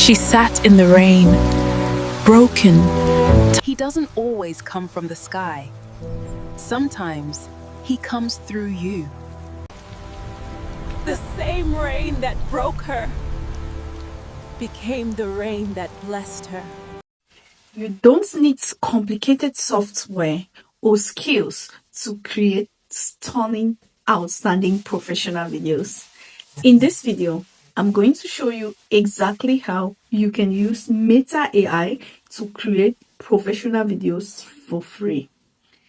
She sat in the rain, broken. He doesn't always come from the sky. Sometimes he comes through you. The same rain that broke her became the rain that blessed her. You don't need complicated software or skills to create stunning, outstanding professional videos. In this video, I'm going to show you exactly how you can use Meta AI to create professional videos for free.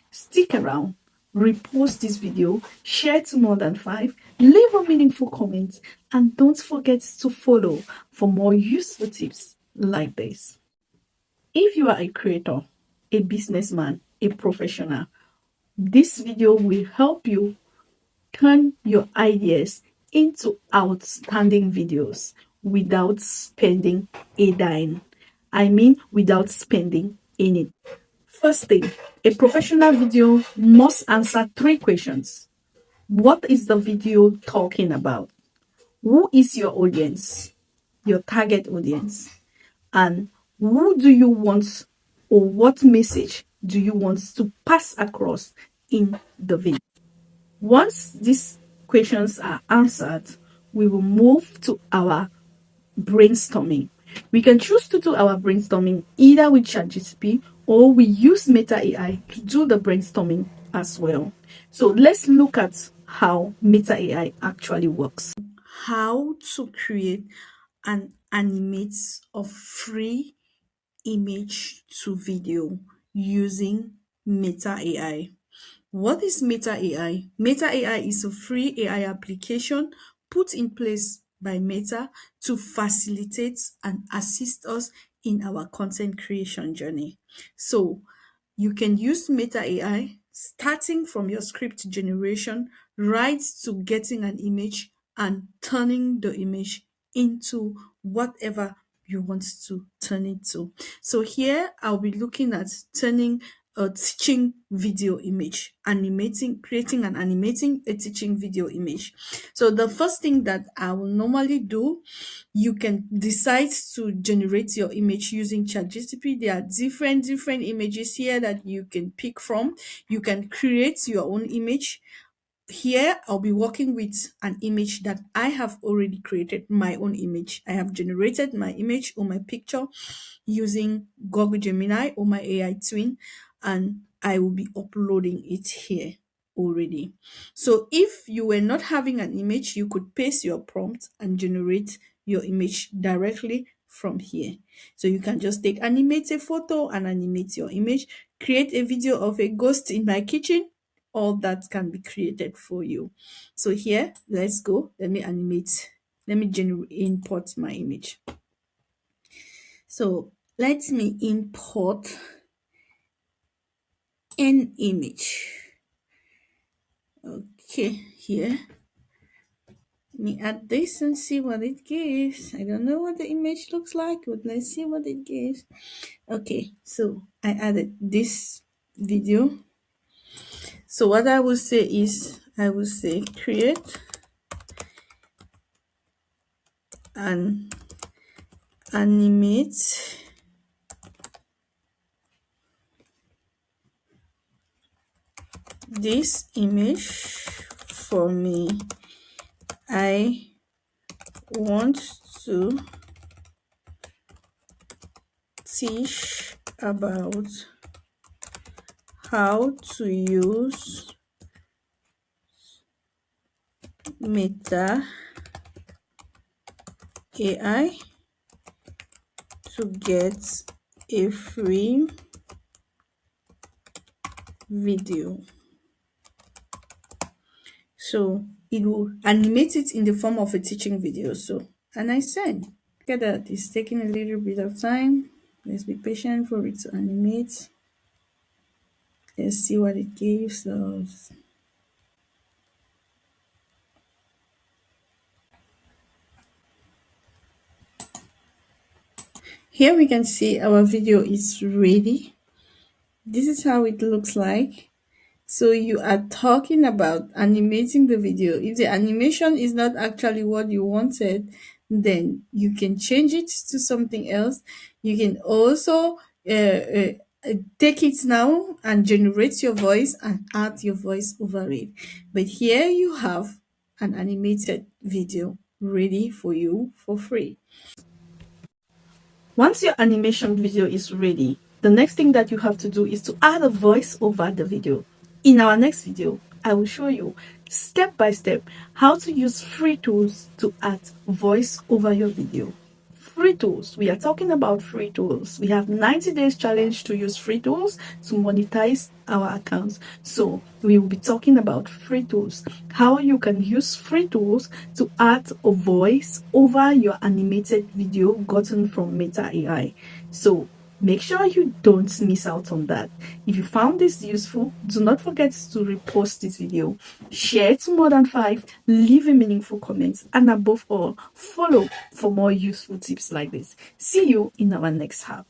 Stick around, repost this video, share to more than 5, leave a meaningful comment, and don't forget to follow for more useful tips like this. If you are a creator, a businessman, a professional, this video will help you turn your ideas into outstanding videos without spending a dime. I mean, without spending any. First thing, a professional video must answer 3 questions. What is the video talking about? Who is your audience, your target audience? And who do you want, or what message do you want to pass across in the video? Once these questions are answered, we will move to our brainstorming. We can choose to do our brainstorming either with ChatGPT or we use Meta AI to do the brainstorming as well. So let's look at how Meta AI actually works. How to create and animate a free image to video using Meta AI. What is Meta AI? Meta AI is a free AI application put in place by Meta to facilitate and assist us in our content creation journey. So you can use Meta AI starting from your script generation right to getting an image and turning the image into whatever you want to turn it to. So here I'll be looking at turning a teaching video image, creating and animating a teaching video image. So the first thing that I will normally do, you can decide to generate your image using ChatGPT. There are different images here that you can pick from. You can create your own image. Here I'll be working with an image that I have already created, my own image. I have generated my image or my picture using Google Gemini or my AI twin, and I will be uploading it here already. So if you were not having an image, you could paste your prompt and generate your image directly from here. So you can just animate a photo and animate your image, create a video of a ghost in my kitchen. All that can be created for you. So here, let's go. Let me import my image. So let me import an image. Okay, here. Let me add this and see what it gives. I don't know what the image looks like, but let's see what it gives. Okay, so I added this video. So what I will say is, I will say create and animate this image for me. I want to teach about how to use Meta AI to get a free video. So it will animate it in the form of a teaching video. So, and I said, look at that, it's taking a little bit of time. Let's be patient for it to animate. Let's see what it gives us. Here we can see our video is ready. This is how it looks like. So you are talking about animating the video. If the animation is not actually what you wanted, then you can change it to something else. You can also take it now and generate your voice and add your voice over it. But here you have an animated video ready for you for free. Once your animation video is ready, the next thing that you have to do is to add a voice over the video. In our next video, I will show you step by step how to use free tools to add voice over your video. Free tools. We are talking about free tools. We have 90 days challenge to use free tools to monetize our accounts. So we will be talking about free tools, how you can use free tools to add a voice over your animated video gotten from Meta AI. So make sure you don't miss out on that. If you found this useful, do not forget to repost this video, share it to more than 5, leave a meaningful comment, and above all, follow for more useful tips like this. See you in our next hack.